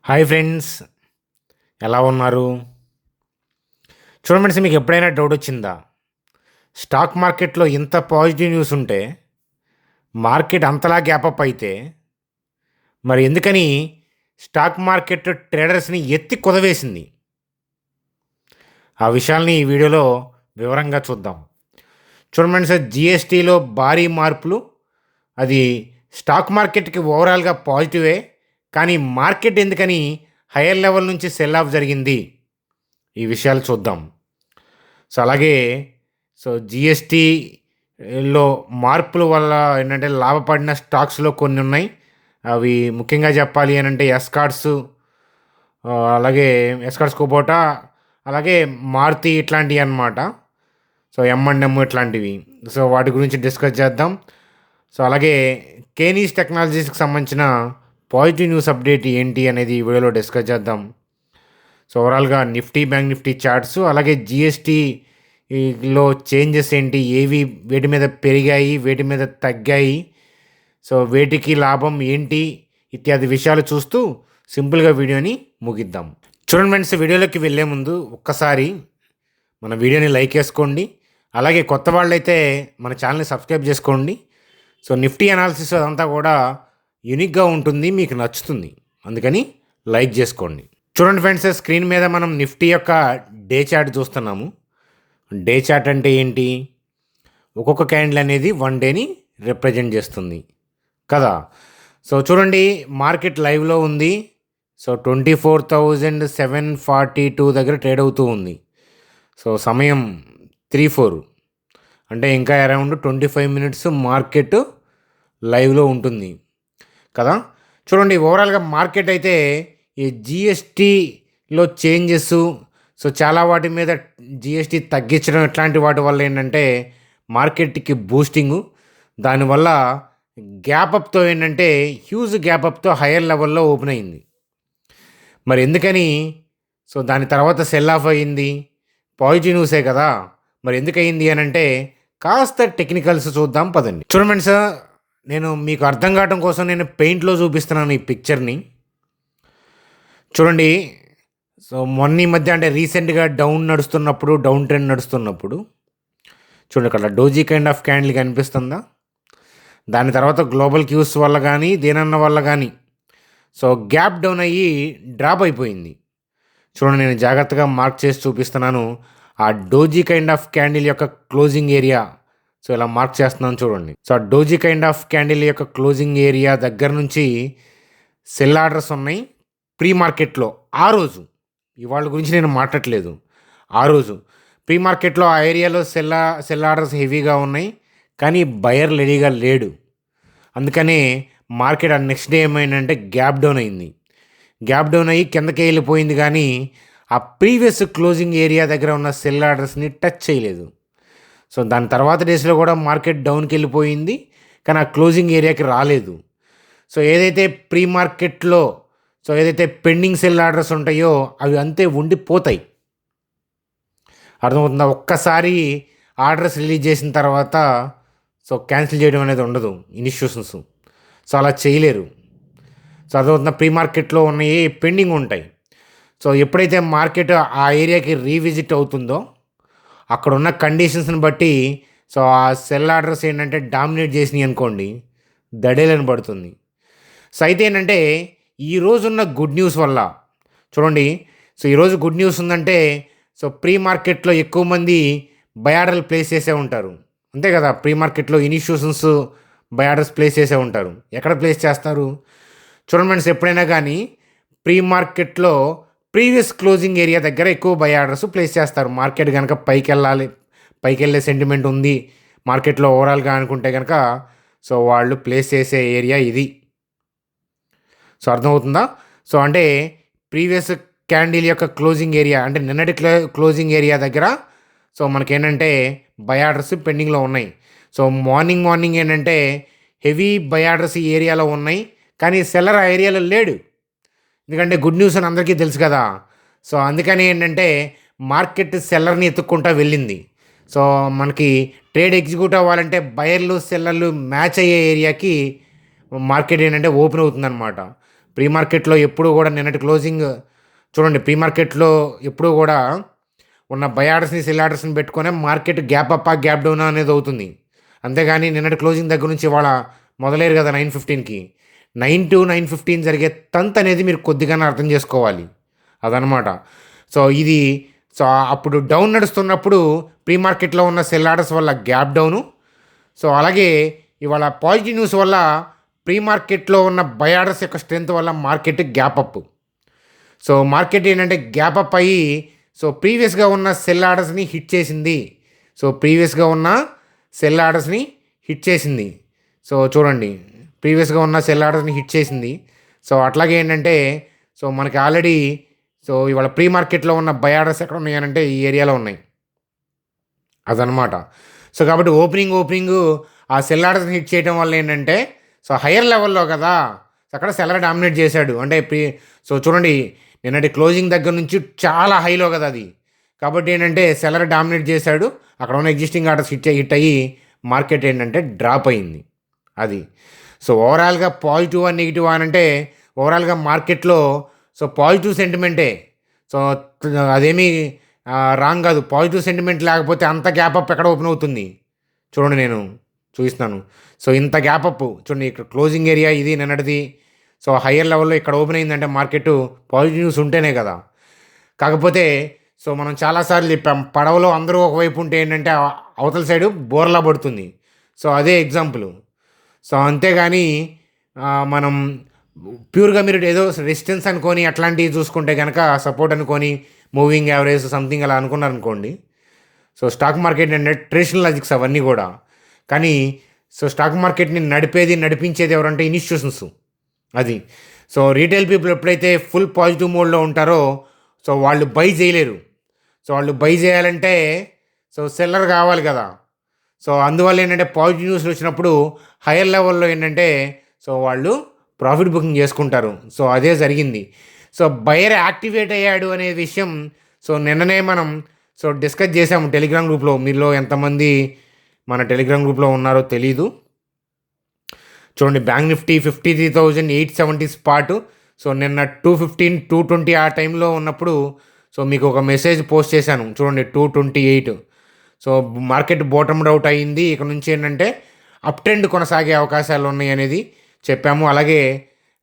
Hi friends, ఎలా ఉన్నారు? చూడండి ఫ్రెండ్స్, మీకు ఎప్పుడైనా డౌట్ వచ్చిందా? స్టాక్ మార్కెట్లో ఇంత పాజిటివ్ న్యూస్ ఉంటే మార్కెట్ అంతలా గ్యాపప్ అయితే మరి ఎందుకని స్టాక్ మార్కెట్ ట్రేడర్స్ని ఎత్తి కుదవేసింది? ఆ విషయాల్ని ఈ వీడియోలో వివరంగా చూద్దాం. చూడండి ఫ్రెండ్స్, జిఎస్టీలో భారీ మార్పులు, అది స్టాక్ మార్కెట్కి ఓవరాల్గా పాజిటివే, కానీ మార్కెట్ ఎందుకని హయ్యర్ లెవెల్ నుంచి సెల్ ఆఫ్ జరిగింది, ఈ విషయాలు చూద్దాం. అలాగే జిఎస్టీలో మార్పుల వల్ల ఏంటంటే లాభపడిన స్టాక్స్లో కొన్ని ఉన్నాయి. అవి ముఖ్యంగా చెప్పాలి అని అంటే ఎస్కార్ట్స్, అలాగే ఎస్కార్ట్స్ కుబోటా, అలాగే మారుతి ఇట్లాంటివి అన్నమాట. M&M ఇట్లాంటివి. వాటి గురించి డిస్కస్ చేద్దాం. అలాగే కేనీస్ టెక్నాలజీస్కి సంబంధించిన పాజిటివ్ న్యూస్ అప్డేట్ ఏంటి అనేది ఈ వీడియోలో డిస్కస్ చేద్దాం. ఓవరాల్గా నిఫ్టీ, బ్యాంక్ నిఫ్టీ చార్ట్స్, అలాగే జిఎస్టీలో చేంజెస్ ఏంటి, ఏవి వేటి మీద పెరిగాయి, వేటి మీద తగ్గాయి, వేటికి లాభం ఏంటి, ఇత్యాది విషయాలు చూస్తూ సింపుల్గా వీడియోని ముగిద్దాం. చూడండి ఫ్రెండ్స్, వీడియోలోకి వెళ్ళే ముందు ఒక్కసారి మన వీడియోని లైక్ చేసుకోండి. అలాగే కొత్త వాళ్ళైతే మన ఛానల్ని సబ్స్క్రైబ్ చేసుకోండి. నిఫ్టీ అనాలిసిస్ అదంతా కూడా యూనిక్గా ఉంటుంది, మీకు నచ్చుతుంది, అందుకని లైక్ చేసుకోండి. చూడండి ఫ్రెండ్స్, స్క్రీన్ మీద మనం నిఫ్టీ యొక్క డే చార్ట్ చూస్తున్నాము. డే చార్ట్ అంటే ఏంటి? ఒక్కొక్క క్యాండిల్ అనేది 1 డేని రిప్రజెంట్ చేస్తుంది కదా. చూడండి, మార్కెట్ లైవ్లో ఉంది. 24,742 దగ్గర ట్రేడ్ అవుతూ ఉంది. సమయం 3-4 అంటే ఇంకా అరౌండ్ 25 మినిట్స్ మార్కెట్ లైవ్లో ఉంటుంది కదా. చూడండి, ఓవరాల్గా మార్కెట్ అయితే ఈ జిఎస్టీలో చేంజెస్, చాలా వాటి మీద జిఎస్టీ తగ్గించడం, ఇట్లాంటి వాటి వల్ల ఏంటంటే మార్కెట్కి బూస్టింగు, దానివల్ల గ్యాపప్తో ఏంటంటే హ్యూజ్ గ్యాపప్తో హయ్యర్ లెవెల్లో ఓపెన్ అయింది. మరి ఎందుకని దాని తర్వాత సెల్ ఆఫ్ అయ్యింది? పాజిటివ్ న్యూసే కదా. మరి ఎందుకు అయింది అని అంటే కాస్త టెక్నికల్స్ చూద్దాం పదండి. చూడండి సార్, నేను మీకు అర్థం కావడం కోసం నేను పెయింట్లో చూపిస్తున్నాను ఈ పిక్చర్ని. చూడండి, మొన్న ఈ మధ్య అంటే రీసెంట్గా డౌన్ ట్రెండ్ నడుస్తున్నప్పుడు చూడండి, అక్కడ డోజీ కైండ్ ఆఫ్ క్యాండిల్ కనిపిస్తుందా? దాని తర్వాత గ్లోబల్ క్యూస్ వల్ల కానీ దేనన్న వల్ల కానీ గ్యాప్ డౌన్ అయ్యి డ్రాప్ అయిపోయింది. చూడండి, నేను జాగ్రత్తగా మార్క్ చేసి చూపిస్తున్నాను. ఆ డోజీ కైండ్ ఆఫ్ క్యాండిల్ యొక్క క్లోజింగ్ ఏరియా ఇలా మార్క్ చేస్తున్నాను చూడండి. ఆ డోజీ కైండ్ ఆఫ్ క్యాండిల్ యొక్క క్లోజింగ్ ఏరియా దగ్గర నుంచి సెల్ ఆర్డర్స్ ఉన్నాయి ప్రీ మార్కెట్లో. ఆ రోజు, ఇవాళ గురించి నేను మాట్లాడట్లేదు, ఆ రోజు ప్రీ మార్కెట్లో ఆ ఏరియాలో సెల్ ఆర్డర్స్ హెవీగా ఉన్నాయి, కానీ బయర్ రెడీగా లేడు. అందుకనే మార్కెట్ ఆ నెక్స్ట్ డే ఏమైందంటే గ్యాప్ డౌన్ అయింది. గ్యాప్ డౌన్ అయ్యి కిందకి వెళ్ళిపోయింది, కానీ ఆ ప్రీవియస్ క్లోజింగ్ ఏరియా దగ్గర ఉన్న సెల్ ఆర్డర్స్ని టచ్ చేయలేదు. దాని తర్వాత డేస్లో కూడా మార్కెట్ డౌన్కి వెళ్ళిపోయింది, కానీ ఆ క్లోజింగ్ ఏరియాకి రాలేదు. ఏదైతే ప్రీ మార్కెట్లో ఏదైతే పెండింగ్ సెల్ ఆర్డర్స్ ఉంటాయో అవి అంతే ఉండిపోతాయి. అర్థమవుతుందా? ఒక్కసారి ఆర్డర్స్ రిలీజ్ చేసిన తర్వాత క్యాన్సిల్ చేయడం అనేది ఉండదు ఇన్స్టిట్యూషన్స్. అలా చేయలేరు. అర్థమవుతుందా? ప్రీ మార్కెట్లో ఉన్నాయి పెండింగ్ ఉంటాయి. ఎప్పుడైతే మార్కెట్ ఆ ఏరియాకి రీవిజిట్ అవుతుందో అక్కడ ఉన్న కండిషన్స్ని బట్టి ఆ సెల్ ఆర్డర్స్ ఏంటంటే డామినేట్ చేసినాయి అనుకోండి, దడేలని పడుతుంది. అయితే ఏంటంటే ఈరోజున్న గుడ్ న్యూస్ వల్ల చూడండి, ఈరోజు గుడ్ న్యూస్ ఉందంటే ప్రీ మార్కెట్లో ఎక్కువ మంది బై ఆర్డర్లు ప్లేస్ చేసే ఉంటారు, అంతే కదా. ప్రీ మార్కెట్లో ఇన్స్టిట్యూషన్స్ బై ఆర్డర్స్ ప్లేస్ చేసే ఉంటారు. ఎక్కడ ప్లేస్ చేస్తారు? చూడండి ఫ్రెండ్స్, ఎప్పుడైనా కానీ ప్రీ మార్కెట్లో ప్రీవియస్ క్లోజింగ్ ఏరియా దగ్గర ఎక్కువ బై ఆర్డర్స్ ప్లేస్ చేస్తారు. మార్కెట్ కనుక పైకి వెళ్ళే సెంటిమెంట్ ఉంది మార్కెట్లో ఓవరాల్గా అనుకుంటే కనుక వాళ్ళు ప్లేస్ చేసే ఏరియా ఇది. అర్థమవుతుందా? అంటే ప్రీవియస్ క్యాండిల్ యొక్క క్లోజింగ్ ఏరియా అంటే నిన్నటి క్లోజింగ్ ఏరియా దగ్గర మనకేంటంటే బై ఆర్డర్స్ పెండింగ్లో ఉన్నాయి. మార్నింగ్ ఏంటంటే హెవీ బై ఆర్డర్స్ ఈ ఏరియాలో ఉన్నాయి, కానీ సెల్లర్ ఆ ఏరియాలో లేడు. ఎందుకంటే గుడ్ న్యూస్ అని అందరికీ తెలుసు కదా. అందుకని ఏంటంటే మార్కెట్ సెల్లర్ని ఎత్తుక్కుంటూ వెళ్ళింది. మనకి ట్రేడ్ ఎగ్జిక్యూట్ అవ్వాలంటే బయర్లు సెల్లర్లు మ్యాచ్ అయ్యే ఏరియాకి మార్కెట్ ఏంటంటే ఓపెన్ అవుతుందన్నమాట. ప్రీ మార్కెట్‌లో ఎప్పుడు గూడా నిన్నటి క్లోజింగ్ చూడండి. ప్రీ మార్కెట్‌లో ఎప్పుడూ గూడా ఉన్న బై ఆర్డర్స్‌ని, సెల్ ఆర్డర్స్‌ని పెట్టుకొనే మార్కెట్ గ్యాప్ అప్పా, గ్యాప్ డౌనా అనేది అవుతుంది. అంతేగాని నిన్నటి క్లోజింగ్ దగ్గర నుంచి ఇవాళ మొదలయ్యారు కదా 9:15కి. 9-9:15 జరిగే తంతనేది మీరు కొద్దిగానే అర్థం చేసుకోవాలి. అదనమాట. సో, ఇది సో, అప్పుడు డౌన్ నడుస్తున్నప్పుడు ప్రీ మార్కెట్‌లో ఉన్న సెల్ ఆర్డర్స్ వల్ల గ్యాప్ డౌను. సో, అలాగే ఇవాళ పాజిటివ్ న్యూస్ వల్ల ప్రీ మార్కెట్‌లో ఉన్న బై ఆర్డర్స్ యొక్క స్ట్రెంత్ వల్ల market gap up. So, market ఏంటంటే గ్యాప్ అప్ అయ్యి సో, ప్రీవియస్‌గా ఉన్న సెల్ ఆర్డర్స్‌ని హిట్ చేసింది. సో, ప్రీవియస్‌గా ఉన్న సెల్ ఆర్డర్స్‌ని హిట్ చేసింది. సో, చూడండి. ప్రీవియస్‌గా ఉన్న సెల్ ఆర్డర్స్‌ని హిట్ చేసింది. సో, అట్లాగే ఏంటంటే సో, మనకి ఆల్రెడీ సో, ఇవాళ ప్రీ మార్కెట్‌లో ఉన్న బై ఆర్డర్స్ ఎక్కడ ఉన్నాయనంటే ఈ ఏరియాలో ఉన్నాయి. అదనమాట. సో, కాబట్టి ఓపెనింగు ఆ సెల్ ఆర్డర్స్‌ని హిట్ చేయడం వల్ల ఏంటంటే సో, హైయర్ లెవెల్‌లో కదా! అక్కడ సెల్లర్ డామినేట్ చేశాడు. అంటే సో, చూడండి నిన్నటి క్లోజింగ్ దగ్గర నుంచి చాలా హైలో కదా అది. కాబట్టి ఏంటంటే సెల్లర్ డామినేట్ చేశాడు. అక్కడ ఉన్న ఎగ్జిస్టింగ్ ఆర్డర్స్ హిట్ అయ్యి మార్కెట్ ఏంటంటే డ్రాప్ అయింది. అది. సో, ఓవరాల్‌గా పాజిటివా, నెగెటివా అనంటే ఓవరాల్‌గా మార్కెట్‌లో సో, పాజిటివ్ సెంటిమెంటే. సో, అదేమీ రాంగ్ కాదు. పాజిటివ్ సెంటిమెంట్ లేకపోతే అంత గ్యాప్ అప్ ఎక్కడ ఓపెన్ అవుతుంది? చూడండి నేను చూపిస్తున్నాను. సో, ఇంత గ్యాప్ అప్ చూడండి ఇక్కడ క్లోజింగ్ ఏరియా ఇది నిన్నటిది. సో, హైయర్ లెవెల్‌లో ఇక్కడ ఓపెన్ అయిందంటే మార్కెట్ పాజిటివ్ న్యూస్ ఉంటేనే కదా! కాకపోతే సో, మనం చాలా సార్లు చెప్పాం. పడవలో అందరూ ఒకవైపు ఉంటే ఏంటంటే అవతల సైడు బోర్లా పడుతుంది. సో, అదే ఎగ్జాంపుల్. సో, అంతేగాని మనం ప్యూర్‌గా మీరు ఏదో రెసిస్టెన్స్ అనుకోని అట్లాంటివి చూసుకుంటే గనక సపోర్ట్ అనుకోని మూవింగ్ యావరేజ్ సంథింగ్ అలా అనుకున్నారనుకోండి. సో, స్టాక్ మార్కెట్ అంటే ట్రెడిషనల్ లాజిక్స్ అవన్నీ గూడా. కానీ సో, స్టాక్ మార్కెట్‌ని నడిపించేది ఎవరంటే ఇన్‌స్టిట్యూషన్స్. అది. సో, రీటైల్ పీపుల్ ఎప్పుడైతే ఫుల్ పాజిటివ్ మోడ్‌లో ఉంటారో సో, వాళ్ళు బై చేయలేరు. సో, వాళ్ళు బై చేయాలంటే సో, సెల్లర్ కావాలి కదా! సో, అందువల్ల ఏంటంటే పాజిటివ్ న్యూస్‌లు వచ్చినప్పుడు హైయర్ లెవెల్‌లో ఏంటంటే సో, వాళ్ళు ప్రాఫిట్ బుకింగ్ చేసుకుంటారు. సో, అదే జరిగింది. సో, బయర్ యాక్టివేట్ అయ్యాడు అనే విషయం సో, నిన్ననే మనం సో, డిస్కస్ చేసాము టెలిగ్రామ్ గ్రూప్‌లో. మీలో ఎంతమంది మన టెలిగ్రామ్ గ్రూప్‌లో ఉన్నారో తెలీదు. చూడండి బ్యాంక్ నిఫ్టీ 53,870 స్పాటు. సో, నిన్న 215, 220 ఆ టైంలో ఉన్నప్పుడు సో, మీకు ఒక మెసేజ్ పోస్ట్ చేశాను. చూడండి 228. సో, మార్కెట్ బాటమ్డ్ అవుట్ అయింది. ఇక నుంచి ఏంటంటే అప్ ట్రెండ్ కొనసాగే అవకాశాలు ఉన్నాయి అనేది చెప్పాము. అలాగే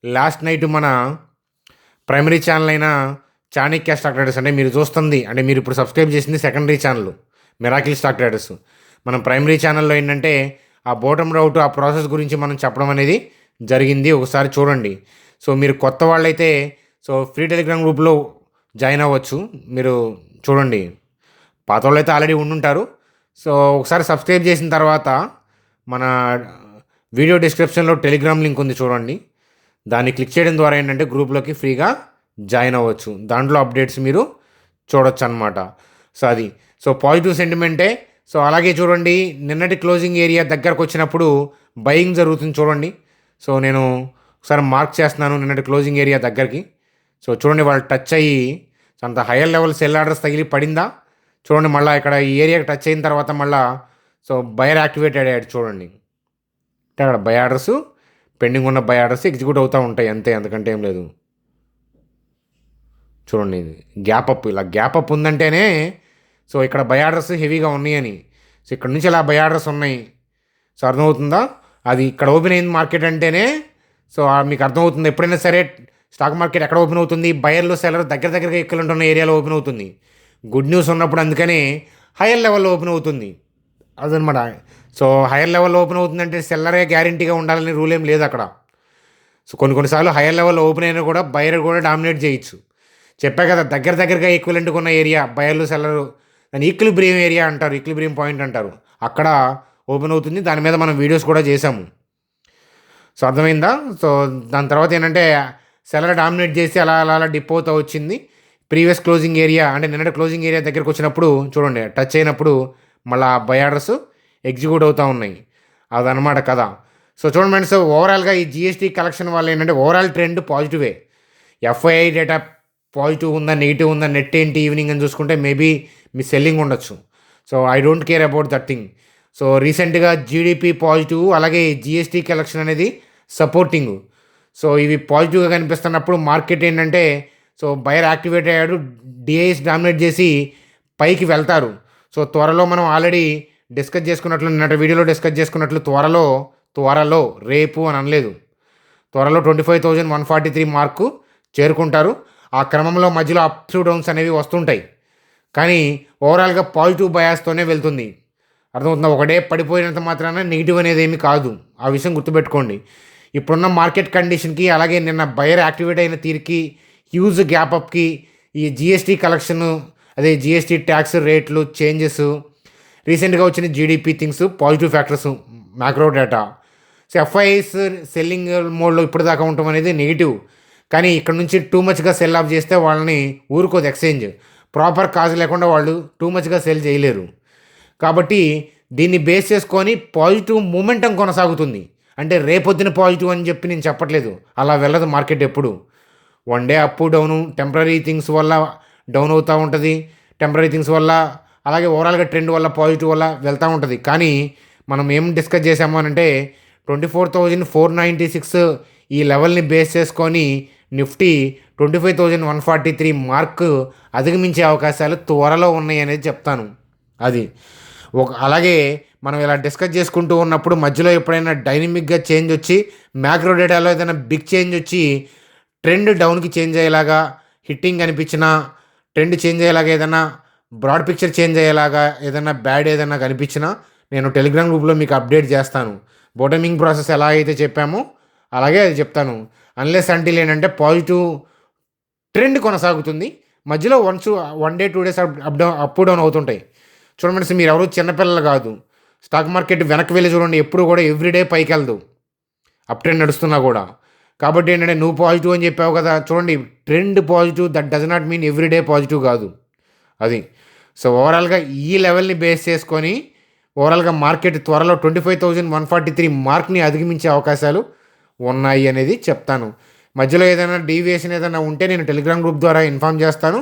లాస్ట్ నైట్ మన ప్రైమరీ ఛానల్ అయిన చాణక్య స్టాక్ ట్రేడర్స్ అంటే మీరు చూస్తుంది అంటే మీరు ఇప్పుడు సబ్స్క్రైబ్ చేసింది secondary channel miracle stock traders. మనం ప్రైమరీ ఛానల్లో ఏంటంటే ఆ బాటమ్డ్ అవుట్ ఆ ప్రాసెస్ గురించి మనం చెప్పడం అనేది జరిగింది. ఒకసారి చూడండి. సో, మీరు కొత్త వాళ్ళైతే సో, ఫ్రీ టెలిగ్రామ్ గ్రూప్‌లో జాయిన్ అవ్వచ్చు. మీరు చూడండి. పాత వాళ్ళైతే ఆల్రెడీ ఉండుంటారు. సో, ఒకసారి సబ్స్క్రైబ్ చేసిన తర్వాత మన వీడియో డిస్క్రిప్షన్‌లో టెలిగ్రామ్ లింక్ ఉంది చూడండి. దాన్ని క్లిక్ చేయడం ద్వారా ఏంటంటే గ్రూప్‌లోకి ఫ్రీగా జాయిన్ అవ్వచ్చు. దాంట్లో అప్డేట్స్ మీరు చూడొచ్చనమాట. సో, అది. సో, పాజిటివ్ సెంటిమెంటే. సో, అలాగే చూడండి నిన్నటి క్లోజింగ్ ఏరియా దగ్గరకొచ్చినప్పుడు బయింగ్ జరుగుతుంది చూడండి. సో, నేను ఒకసారి మార్క్ చేస్తున్నాను నిన్నటి క్లోజింగ్ ఏరియా దగ్గరికి. సో, చూడండి వాళ్ళు టచ్ అయ్యి అంత హైయర్ లెవెల్ సెల్ ఆర్డర్స్ తగిలి పడిందా? చూడండి మళ్ళీ ఇక్కడ ఈ ఏరియాకి టచ్ అయిన తర్వాత మళ్ళీ సో, బయర్ యాక్టివేటెడ్ అయ్యాడు చూడండి. అంటే అక్కడ బై ఆర్డర్స్ పెండింగ్ ఉన్న బై ఆర్డర్స్ ఎగ్జిక్యూట్ అవుతూ ఉంటాయి అంతే, అంతకంటే ఏం లేదు. చూడండి గ్యాప్ అప్ ఇలా గ్యాప్ అప్ ఉందంటేనే సో, ఇక్కడ బై ఆర్డర్స్ హెవీగా ఉన్నాయని. సో, ఇక్కడ నుంచి ఇలా బై ఆర్డర్స్ ఉన్నాయి. సో, అర్థమవుతుందా? అది ఇక్కడ ఓపెన్ అయింది మార్కెట్ అంటేనే సో, మీకు అర్థమవుతుంది. ఎప్పుడైనా సరే స్టాక్ మార్కెట్ ఎక్కడ ఓపెన్ అవుతుంది? బయర్లు సెల్లర్ దగ్గరగా ఈక్వలెంట్ ఉన్న ఏరియాలో ఓపెన్ అవుతుంది. గుడ్ న్యూస్ ఉన్నప్పుడు అందుకని హైయర్ లెవెల్లో ఓపెన్ అవుతుంది. అదనమాట. సో, హైయర్ లెవెల్లో ఓపెన్ అవుతుందంటే సెల్లరే గ్యారంటీగా ఉండాలని రూల్ ఏం లేదు అక్కడ. సో, కొన్నిసార్లు హైయర్ లెవెల్లో ఓపెన్ అయినా కూడా బయర్ కూడా డామినేట్ చేయొచ్చు. చెప్పా కదా దగ్గరగా ఈక్వలెంట్గా ఉన్న ఏరియా బయర్లు సెల్లరు దాన్ని ఈక్విలిబ్రియం ఏరియా అంటారు, ఈక్విలిబ్రియం పాయింట్ అంటారు. అక్కడ ఓపెన్ అవుతుంది. దాని మీద మనం వీడియోస్ కూడా చేసాము. సో, అర్థమైందా? సో, దాని తర్వాత ఏంటంటే సెల్లర్ డామినేట్ చేసి అలా డిప్ అవుతూ వచ్చింది. ప్రీవియస్ క్లోజింగ్ ఏరియా అంటే నిన్నటి క్లోజింగ్ ఏరియా దగ్గరకు వచ్చినప్పుడు చూడండి టచ్ అయినప్పుడు మళ్ళీ బై ఆర్డర్స్ ఎగ్జిక్యూట్ అవుతూ ఉన్నాయి. అదనమాట కథ. సో, చూడండి ఫ్రెండ్స్ ఓవరాల్గా ఈ జిఎస్టీ కలెక్షన్ వల్ల ఏంటంటే ఓవరాల్ ట్రెండ్ పాజిటివే. ఎఫ్ఐఐ డేటా పాజిటివ్ ఉందా, నెగిటివ్ ఉందా, నెట్ ఏంటి ఈవినింగ్ అని చూసుకుంటే మేబీ మీ సెల్లింగ్ ఉండొచ్చు. So, I don't care about that thing. So, రీసెంట్గా జీడిపి పాజిటివ్ అలాగే జిఎస్టీ కలెక్షన్ అనేది సపోర్టింగ్. సో ఇవి పాజిటివ్గా కనిపిస్తున్నప్పుడు మార్కెట్ ఏంటంటే సో బయర్ యాక్టివేట్ అయ్యాడు, డిఐఎస్ డామినేట్ చేసి పైకి వెళ్తారు. సో త్వరలో మనం ఆల్రెడీ డిస్కస్ చేసుకున్నట్లు నిన్నటి వీడియోలో డిస్కస్ చేసుకున్నట్లు త్వరలో రేపు అని అనలేదు, త్వరలో 25,143 మార్కు చేరుకుంటారు. ఆ క్రమంలో మధ్యలో అప్స్ డౌన్స్ అనేవి వస్తుంటాయి, కానీ ఓవరాల్గా పాజిటివ్ బయాస్తోనే వెళ్తుంది. అర్థమవుతుందా? ఒకటే పడిపోయినంత మాత్రాన నెగిటివ్ అనేది ఏమి కాదు. ఆ విషయం గుర్తుపెట్టుకోండి. ఇప్పుడున్న మార్కెట్ కండిషన్కి, అలాగే నిన్న బయర్ యాక్టివేట్ అయిన తీరుకి, హ్యూజ్ గ్యాప్ అప్కి, ఈ జిఎస్టీ కలెక్షన్, అదే జిఎస్టీ ట్యాక్స్ రేట్లు చేంజెస్, రీసెంట్గా వచ్చిన GDP things positive factors, macro data. So FIIs selling మోడ్లో ఇప్పటిదాకా ఉండటం అనేది నెగిటివ్. కానీ ఇక్కడ నుంచి టూ మచ్గా సెల్ ఆఫ్ చేస్తే వాళ్ళని ఊరుకోదు ఎక్స్చేంజ్. ప్రాపర్ కాజ్ లేకుండా వాళ్ళు టూ మచ్గా సెల్ చేయలేరు. కాబట్టి దీన్ని బేస్ చేసుకొని పాజిటివ్ మూమెంటం కొనసాగుతుంది. అంటే రేపొద్దున పాజిటివ్ అని చెప్పి నేను చెప్పట్లేదు, అలా వెళ్ళదు మార్కెట్ ఎప్పుడు. One day up down, temporary things వల్ల డౌన్ అవుతూ ఉంటుంది, టెంపరీ థింగ్స్ వల్ల, అలాగే ఓవరాల్గా ట్రెండ్ వల్ల, పాజిటివ్ వల్ల వెళ్తూ ఉంటుంది. కానీ మనం ఏం డిస్కస్ చేసాము అని అంటే 24,496 ఈ లెవెల్ని బేస్ చేసుకొని నిఫ్టీ 25,143 మార్క్ అధిగమించే అవకాశాలు త్వరలో ఉన్నాయి అనేది చెప్తాను. అది అలాగే మనం ఇలా డిస్కస్ చేసుకుంటూ ఉన్నప్పుడు మధ్యలో ఎప్పుడైనా డైనమిక్గా చేంజ్ వచ్చి, మ్యాక్రో డేటాలో ఏదైనా బిగ్ చేంజ్ వచ్చి ట్రెండ్ డౌన్కి చేంజ్ అయ్యేలాగా, హిట్టింగ్ కనిపించినా, ట్రెండ్ చేంజ్ అయ్యేలాగా, ఏదైనా బ్రాడ్ పిక్చర్ చేంజ్ అయ్యేలాగా, ఏదైనా బ్యాడ్ ఏదైనా కనిపించినా నేను టెలిగ్రామ్ గ్రూప్లో మీకు అప్డేట్ చేస్తాను. బోటమింగ్ ప్రాసెస్ ఎలా అయితే చెప్పామో అలాగే అది చెప్తాను. అన్లెస్ అంటిల్ ఏంటంటే పాజిటివ్ ట్రెండ్ కొనసాగుతుంది, మధ్యలో one day 2 days up down అవుతుంటాయి. చూడండి, మీరు ఎవరు చిన్నపిల్లలు కాదు. స్టాక్ మార్కెట్ వెనక్కి వెళ్ళి చూడండి, ఎప్పుడు కూడా ఎవ్రీడే పైకి వెళ్దు, అప్ ట్రెండ్ నడుస్తున్నా కూడా. కాబట్టి ఏంటంటే నువ్వు పాజిటివ్ అని చెప్పావు కదా, చూడండి trend positive, that does not mean everyday positive కాదు అది. సో ఓవరాల్గా ఈ లెవెల్ని బేస్ చేసుకొని ఓవరాల్గా మార్కెట్ త్వరలో 25,143 మార్క్ని అధిగమించే అవకాశాలు ఉన్నాయి అనేది చెప్తాను. మధ్యలో ఏదైనా డీవియేషన్ ఏదైనా ఉంటే నేను టెలిగ్రామ్ గ్రూప్ ద్వారా ఇన్ఫామ్ చేస్తాను,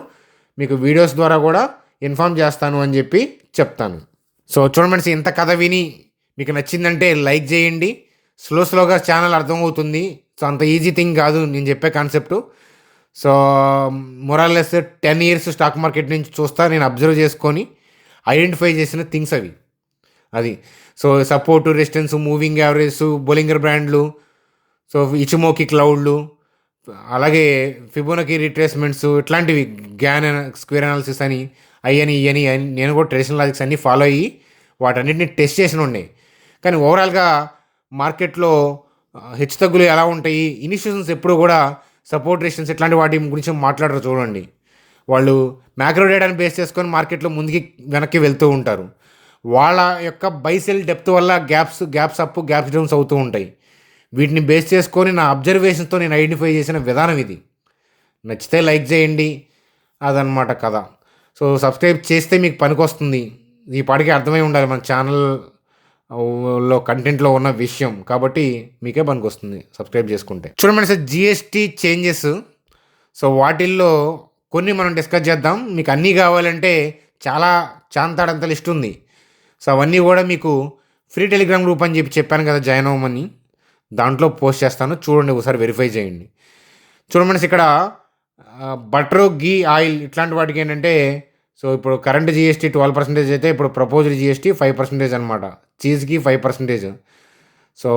మీకు వీడియోస్ ద్వారా కూడా ఇన్ఫామ్ చేస్తాను అని చెప్పి చెప్తాను. సో చూడండి, ఇంత కథ విని మీకు నచ్చిందంటే లైక్ చేయండి. స్లోగా ఛానల్ అర్థమవుతుంది. సో అంత ఈజీ థింగ్ కాదు నేను చెప్పే కాన్సెప్టు. సో మొరాల్లెస్ 10 ఇయర్స్ స్టాక్ మార్కెట్ నుంచి చూస్తా, నేను అబ్జర్వ్ చేసుకొని ఐడెంటిఫై చేసిన థింగ్స్ అవి. అది so support, resistance, moving average, Bollinger బ్రాండ్లు, సో ఇచిమోకి క్లౌడ్లు, అలాగే ఫిబోనకీ రిట్రేస్మెంట్స్, ఇట్లాంటివి గ్యాన్ స్క్వేర్ అనాలిసిస్ అని అయ్యని నేను కూడా ట్రెడిషనల్ లాజిక్స్ అన్నీ ఫాలో అయ్యి వాటన్నిటిని టెస్ట్ చేసిన ఉన్నాయి. కానీ ఓవరాల్గా మార్కెట్లో హెచ్చుతగ్గులు ఎలా ఉంటాయి, ఇన్స్టిట్యూషన్స్ ఎప్పుడు కూడా సపోర్ట్, రెసిస్టెన్స్ ఇట్లాంటి వాటి గురించి మాట్లాడరు. చూడండి, వాళ్ళు మ్యాక్రో డేటాని బేస్ చేసుకొని మార్కెట్లో ముందుకి వెనక్కి వెళ్తూ ఉంటారు. వాళ్ళ యొక్క బైసెల్ డెప్త్ వల్ల గ్యాప్స్ అప్, గ్యాప్స్ డౌన్స్ అవుతూ ఉంటాయి. వీటిని బేస్ చేసుకొని నా అబ్జర్వేషన్తో నేను ఐడెంటిఫై చేసిన విధానం ఇది. నచ్చితే లైక్ చేయండి, అదనమాట కథ. సో సబ్స్క్రైబ్ చేస్తే మీకు పనికొస్తుంది. ఈ పాటికి అర్థమై ఉండాలి మన ఛానల్లో కంటెంట్లో ఉన్న విషయం, కాబట్టి మీకే పనికొస్తుంది సబ్స్క్రైబ్ చేసుకుంటే. చూడండి సార్, జిఎస్టీ చేంజెస్, సో వాటిల్లో కొన్ని మనం డిస్కస్ చేద్దాం. మీకు అన్నీ కావాలంటే చాంతాడంత లిస్ట్ ఉంది. సో అవన్నీ కూడా మీకు ఫ్రీ టెలిగ్రామ్ గ్రూప్ అని చెప్పాను కదా, జాయిన్ అవ్వమని, దాంట్లో పోస్ట్ చేస్తాను, చూడండి, ఒకసారి వెరిఫై చేయండి. చూడండి, ఇక్కడ బటర్, గీ, ఆయిల్ ఇట్లాంటి వాటికి ఏంటంటే, సో ఇప్పుడు కరెంట్ జిఎస్టీ 12% అయితే ఇప్పుడు ప్రపోజ్డ్ జిఎస్టీ 5% అనమాట. చీజ్కి 5%. So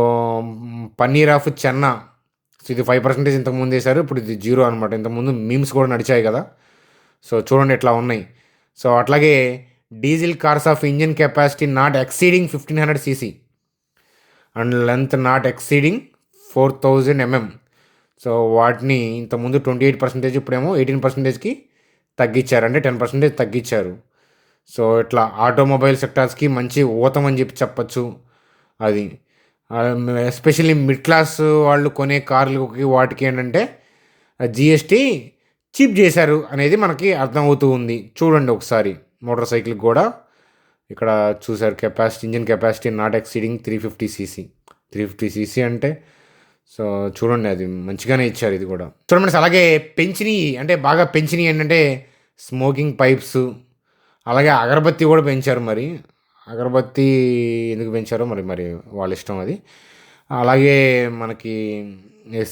paneer of Chenna, so ఇది 5% ఇంతకుముందు వేశారు, ఇప్పుడు ఇది 0 అనమాట. ఇంతకుముందు మీమ్స్ కూడా నడిచాయి కదా. సో చూడండి ఎట్లా ఉన్నాయి. సో అట్లాగే diesel cars of engine capacity not exceeding 1500 cc and length not exceeding 4000 mm. So వాటిని ఇంతకుముందు 28%, ఇప్పుడేమో 18%కి తగ్గించారు, అంటే 10% తగ్గించారు. సో ఇట్లా ఆటోమొబైల్ సెక్టార్స్కి మంచి ఊతం అని చెప్పచ్చు. అది ఎస్పెషల్లీ మిడ్ క్లాస్ వాళ్ళు కొనే కార్లకి వాటికి ఏంటంటే జిఎస్టీ చీప్ చేశారు అనేది మనకి అర్థమవుతూ ఉంది. చూడండి ఒకసారి, మోటార్ సైకిల్కి కూడా ఇక్కడ చూసారు, engine capacity not exceeding 350 cc. 350 cc అంటే సో చూడండి, అది మంచిగానే ఇచ్చారు. ఇది కూడా చూడండి. అలాగే బాగా పెంచినవి ఏంటంటే స్మోకింగ్ పైప్స్, అలాగే అగరబత్తి కూడా పెంచారు. మరి అగరబత్తి ఎందుకు పెంచారో మరి వాళ్ళ ఇష్టం అది. అలాగే మనకి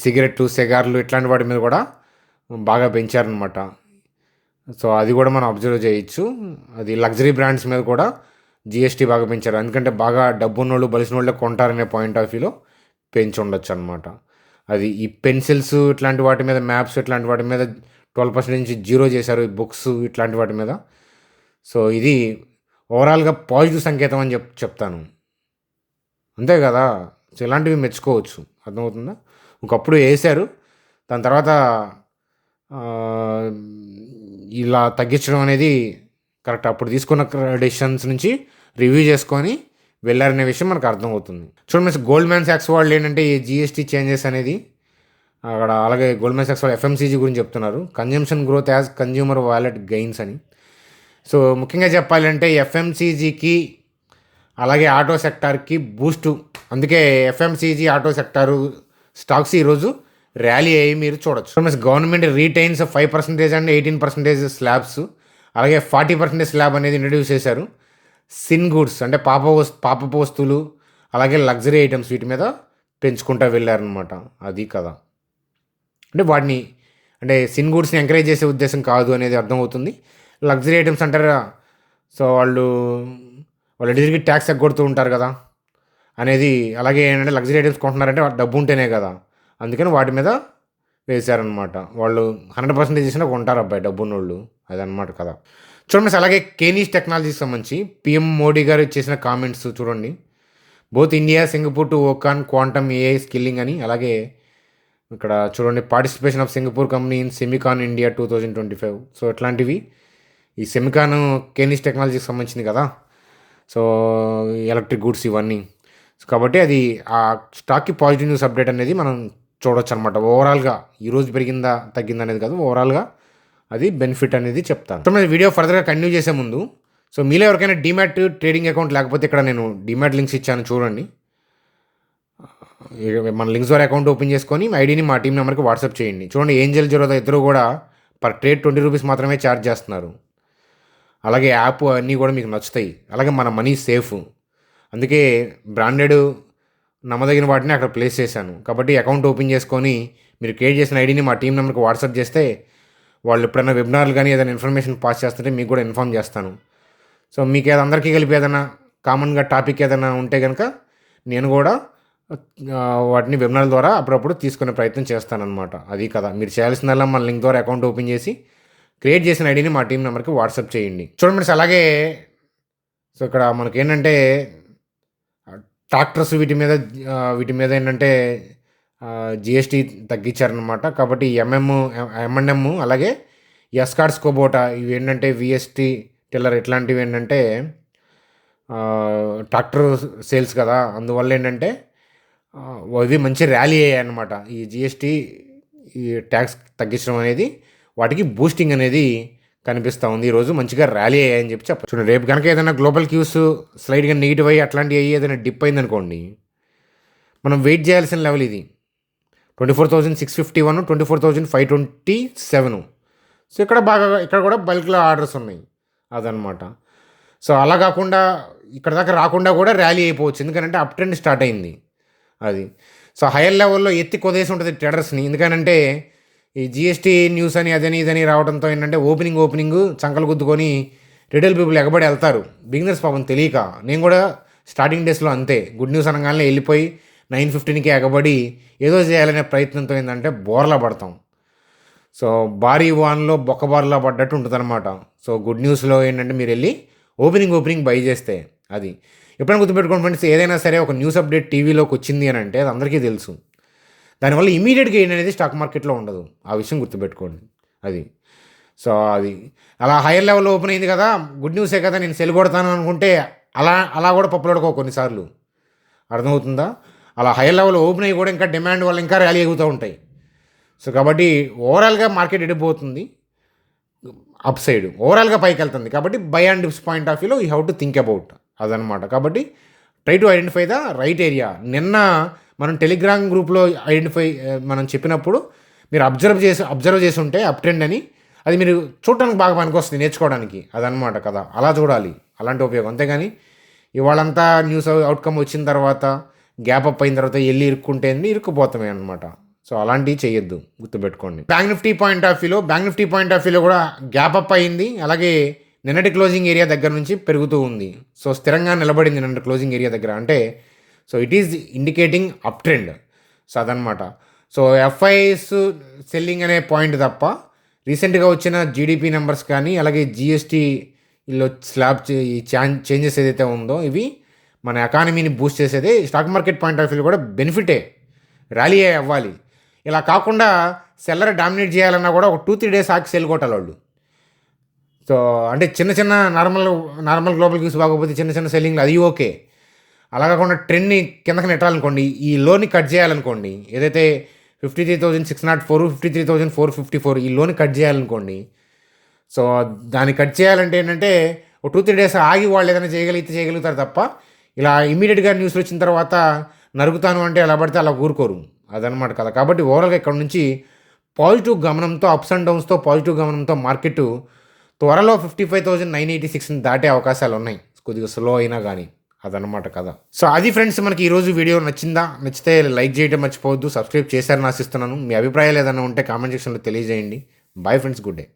సిగరెట్లు, సిగార్లు ఇట్లాంటి వాటి మీద కూడా బాగా పెంచారనమాట. సో అది కూడా మనం అబ్జర్వ్ చేయొచ్చు. అది లగ్జరీ బ్రాండ్స్ మీద కూడా జిఎస్టీ బాగా పెంచారు. ఎందుకంటే బాగా డబ్బున్నోళ్ళు బలిసినోళ్ళే కొంటారనే పాయింట్ ఆఫ్ వ్యూలో పెంచి ఉండొచ్చు అనమాట. అది ఈ పెన్సిల్స్ ఇట్లాంటి వాటి మీద, మ్యాప్స్ ఇట్లాంటి వాటి మీద 12% నుంచి 0 చేశారు. ఈ బుక్స్ ఇట్లాంటి వాటి మీద. సో ఇది ఓవరాల్గా పాజిటివ్ సంకేతం అని చెప్తాను. అంతే కదా. సో ఇలాంటివి మెచ్చుకోవచ్చు. అర్థమవుతుందా. ఒకప్పుడు వేశారు, దాని తర్వాత ఇలా తగ్గించడం అనేది కరెక్ట్. అప్పుడు తీసుకున్న డెసిషన్స్ నుంచి రివ్యూ చేసుకొని వెళ్ళారనే విషయం మనకు అర్థమవుతుంది. చూడండి, గోల్డ్మ్యాన్ సాక్స్ వాళ్ళు ఏంటంటే ఈ జిఎస్టీ చేంజెస్ అనేది అక్కడ, అలాగే గోల్డ్మ్యాన్ సాక్స్ వాళ్ళు ఎఫ్ఎంసీజీ గురించి చెప్తున్నారు. Consumption growth as consumer wallet gains అని. సో ముఖ్యంగా చెప్పాలంటే ఎఫ్ఎంసీజీకి అలాగే ఆటో సెక్టార్కి బూస్టు. అందుకే ఎఫ్ఎంసీజీ, ఆటో సెక్టారు స్టాక్స్ ఈరోజు ర్యాలీ అయ్యి మీరు చూడొచ్చు. గవర్నమెంట్ రీటైన్స్ 5% అండ్ 18% స్లాబ్స్, అలాగే 40% స్లాబ్ అనేది ఇంట్రడ్యూస్ చేశారు. సిన్ గుడ్స్ అంటే పాపపు వస్తువులు, అలాగే లగ్జరీ ఐటమ్స్, వీటి మీద పెంచుకుంటూ వెళ్ళారనమాట. అది కదా. అంటే వాటిని, అంటే సిన్ గుడ్స్ని ఎంకరేజ్ చేసే ఉద్దేశం కాదు అనేది అర్థమవుతుంది. లగ్జరీ ఐటమ్స్ అంటారా, సో వాళ్ళు తిరిగి ట్యాక్స్ ఎగ్గొడుతూ ఉంటారు కదా అనేది. అలాగే ఏంటంటే లగ్జరీ ఐటమ్స్ కొంటున్నారంటే డబ్బు ఉంటేనే కదా, అందుకని వాటి మీద వేశారనమాట. వాళ్ళు 100% చేసినా కొంటారు అబ్బాయి డబ్బున్నోళ్ళు, అదనమాట కదా. చూడండి, అలాగే కేనీస్ టెక్నాలజీకి సంబంధించి పిఎం మోడీ గారు చేసిన కామెంట్స్ చూడండి. Both India, Singapore to work on quantum AI skilling అని. అలాగే ఇక్కడ చూడండి, participation of Singapore company in SEMICON India 2025. So ఇట్లాంటివి. ఈ సెమికాన్ కేనీస్ టెక్నాలజీకి సంబంధించింది కదా. సో ఎలక్ట్రిక్ గుడ్స్ ఇవన్నీ. సో కాబట్టి అది ఆ స్టాక్కి పాజిటివ్ న్యూస్ అప్డేట్ అనేది మనం చూడొచ్చు అనమాట. ఓవరాల్గా ఈరోజు పెరిగిందా తగ్గిందా అనేది కాదు, ఓవరాల్గా అది బెనిఫిట్ అనేది చెప్తాను. సో నేను వీడియో ఫర్దర్గా కంటిన్యూ చేసే ముందు, సో మీలో ఎవరికైనా డీమ్యాట్ ట్రేడింగ్ అకౌంట్ లేకపోతే ఇక్కడ నేను డీమ్యాట్ లింక్స్ ఇచ్చాను చూడండి. మన లింక్స్ ద్వారా అకౌంట్ ఓపెన్ చేసుకొని ఐడిని మా టీం నెంబర్కి వాట్సాప్ చేయండి. చూడండి, ఏంజల్ జీరోదా ఇద్దరు కూడా పర్ ట్రేడ్ 20 రూపీస్ మాత్రమే ఛార్జ్ చేస్తున్నారు. అలాగే యాప్ అన్నీ కూడా మీకు నచ్చుతాయి. అలాగే మన మనీ సేఫ్. అందుకే బ్రాండెడ్ నమ్మదగిన వాటిని అక్కడ ప్లేస్ చేశాను. కాబట్టి అకౌంట్ ఓపెన్ చేసుకొని మీరు క్రియేట్ చేసిన ఐడిని మా టీం నెంబర్కి వాట్సాప్ చేస్తే వాళ్ళు ఎప్పుడైనా వెబినార్లు కానీ ఏదైనా ఇన్ఫర్మేషన్ పాస్ చేస్తుంటే మీకు కూడా ఇన్ఫామ్ చేస్తాను. సో మీకు అందరికీ కలిపి ఏదైనా కామన్గా టాపిక్ ఏదైనా ఉంటే కనుక నేను కూడా వాటిని వెబినార్ ద్వారా అప్పుడప్పుడు తీసుకునే ప్రయత్నం చేస్తానన్నమాట. అది కదా. మీరు చేయాల్సిందల్లా మన లింక్ ద్వారా అకౌంట్ ఓపెన్ చేసి క్రియేట్ చేసిన ఐడిని మా టీం నెంబర్కి వాట్సాప్ చేయండి. చూడండి ఫ్రెండ్స్, అలాగే సో ఇక్కడ మనకేంటంటే ట్రాక్టర్స్ వీటి మీద ఏంటంటే జిఎస్టీ తగ్గించారనమాట. కాబట్టి M&M అలాగే ఎస్కార్ట్స్ కోబోటా ఇవి ఏంటంటే విఎస్టీ టిల్లర్ ఇట్లాంటివి ఏంటంటే ట్రాక్టర్ సేల్స్ కదా, అందువల్ల ఏంటంటే ఇవి మంచి ర్యాలీ అయ్యాయి అనమాట. ఈ జిఎస్టీ, ఈ ట్యాక్స్ తగ్గించడం అనేది వాటికి బూస్టింగ్ అనేది కనిపిస్తూ ఉంది. ఈరోజు మంచిగా ర్యాలీ అయ్యాయని చెప్పచ్చు. చూడండి, రేపు కనుక ఏదైనా గ్లోబల్ క్యూస్ స్లైడ్గా నెగిటివ్ అయ్యి అట్లాంటివి అయ్యి ఏదైనా డిప్ అయిందనుకోండి, మనం వెయిట్ చేయాల్సిన లెవెల్ ఇది 24,651, 24,527. సో ఇక్కడ కూడా బల్క్లో ఆర్డర్స్ ఉన్నాయి అదనమాట. సో అలా కాకుండా ఇక్కడ దాకా రాకుండా కూడా ర్యాలీ అయిపోవచ్చు, ఎందుకంటే అప్ ట్రెండ్ స్టార్ట్ అయింది అది. సో హైయర్ లెవెల్లో ఎత్తి కొదేసి ఉంటుంది ట్రేడర్స్ని. ఎందుకంటే ఈ జిఎస్టీ న్యూస్ అని అదని ఇదని రావడంతో ఏంటంటే ఓపెనింగ్ చంకలు గుద్దుకొని రిటైల్ పీపుల్ ఎగబడి వెళ్తారు. బిగినర్స్ పాపం తెలియక. నేను కూడా స్టార్టింగ్ డేస్లో అంతే, గుడ్ న్యూస్ అనగానే వెళ్ళిపోయి 9:15కి ఎగబడి ఏదో చేయాలనే ప్రయత్నంతో ఏంటంటే బోర్లా పడతాం. సో భారీ వాన్లో బొక్కబార్లా పడ్డట్టు ఉంటుంది అనమాట. సో గుడ్ న్యూస్లో ఏంటంటే మీరు వెళ్ళి ఓపెనింగ్ బై చేస్తే అది. ఎప్పుడైనా గుర్తుపెట్టుకోండి ఫ్రెండ్స్, ఏదైనా సరే ఒక న్యూస్ అప్డేట్ టీవీలోకి వచ్చింది అని అంటే అది అందరికీ తెలుసు. దానివల్ల ఇమీడియట్ గెయిన్ అనేది స్టాక్ మార్కెట్లో ఉండదు. ఆ విషయం గుర్తుపెట్టుకోండి అది. సో అది అలా హైయర్ లెవెల్లో ఓపెన్ అయింది కదా, గుడ్ న్యూసే కదా, నేను సెల్ కొడతాను అనుకుంటే అలా కూడా పప్పులోడుకో కొన్నిసార్లు. అర్థమవుతుందా. అలా హైయర్ లెవెల్ ఓపెన్ అయ్యి కూడా ఇంకా డిమాండ్ వల్ల ఇంకా ర్యాలీ అవుతూ ఉంటాయి. సో కాబట్టి ఓవరాల్గా మార్కెట్ ఎడిపోతుంది అప్ సైడ్, ఓవరాల్గా పైకి వెళ్తుంది. కాబట్టి buy and dips point of వ్యూలో you have to think about అదనమాట. కాబట్టి try to identify the right area. నిన్న మనం టెలిగ్రామ్ గ్రూప్లో మనం చెప్పినప్పుడు మీరు అబ్జర్వ్ చేసి ఉంటే అప్ ట్రెండ్ అని, అది మీరు చూడటానికి బాగా పనికొస్తుంది, నేర్చుకోవడానికి అదనమాట కదా. అలా చూడాలి, అలాంటి ఉపయోగం. అంతేగాని ఇవాళంతా న్యూస్ అవుట్కమ్ వచ్చిన తర్వాత గ్యాప్ అప్ అయిన తర్వాత వెళ్ళి ఇరుక్కుంటే ఇరుక్కుపోతామే అనమాట. సో అలాంటివి చేయొద్దు, గుర్తుపెట్టుకోండి. బ్యాంక్ నిఫ్టీ పాయింట్ ఆఫ్ వ్యూలో కూడా గ్యాప్ అప్ అయింది. అలాగే నిన్నటి క్లోజింగ్ ఏరియా దగ్గర నుంచి పెరుగుతూ ఉంది. సో స్థిరంగా నిలబడింది నిన్నటి క్లోజింగ్ ఏరియా దగ్గర. అంటే so it is indicating up trend. So అదనమాట. సో ఎఫ్ఐఎస్ సెల్లింగ్ అనే పాయింట్ తప్ప రీసెంట్గా వచ్చిన జీడిపి నెంబర్స్ కానీ అలాగే జిఎస్టీలో స్లాబ్ ఈ చేంజెస్ ఏదైతే ఉందో ఇవి మన ఎకానమీని బూస్ట్ చేసేదే. స్టాక్ మార్కెట్ పాయింట్ ఆఫ్ వ్యూలో కూడా బెనిఫిటే, ర్యాలీ అవ్వాలి. ఇలా కాకుండా సెల్లర్ డామినేట్ చేయాలన్నా కూడా ఒక 2-3 డేస్ ఆగి సెల్ కొట్టాలి వాళ్ళు. సో అంటే చిన్న నార్మల్ గ్లోబల్ క్యూస్ బాగోకపోతే చిన్న సెల్లింగ్లు అది ఓకే. అలా కాకుండా ట్రెండ్ని కిందకి నెట్టాలనుకోండి, ఈ లోని కట్ చేయాలనుకోండి, ఏదైతే 53,604 53,454 ఈ లోని కట్ చేయాలనుకోండి. సో దాన్ని కట్ చేయాలంటే ఏంటంటే ఒక 2-3 డేస్ ఆగి వాళ్ళు ఏదైనా చేయగలుగుతారు తప్ప ఇలా ఇమీడియట్గా న్యూస్లు వచ్చిన తర్వాత నరుగుతాను అంటే ఎలా పడితే అలా ఊరుకోరు. అదనమాట కదా. కాబట్టి ఓవరాల్గా ఇక్కడ నుంచి పాజిటివ్ గమనంతో, అప్స్ అండ్ డౌన్స్తో పాజిటివ్ గమనంతో మార్కెట్ త్వరలో 55,986 దాటే అవకాశాలు ఉన్నాయి, కొద్దిగా స్లో అయినా కానీ. అదనమాట కదా. సో అది ఫ్రెండ్స్, మనకి ఈరోజు వీడియో నచ్చితే లైక్ చేయడం మర్చిపోవద్దు. సబ్స్క్రైబ్ చేశారని ఆశిస్తున్నాను. మీ అభిప్రాయాలు ఏదైనా ఉంటే కామెంట్ సెక్షన్లో తెలియజేయండి. Bye friends, good day.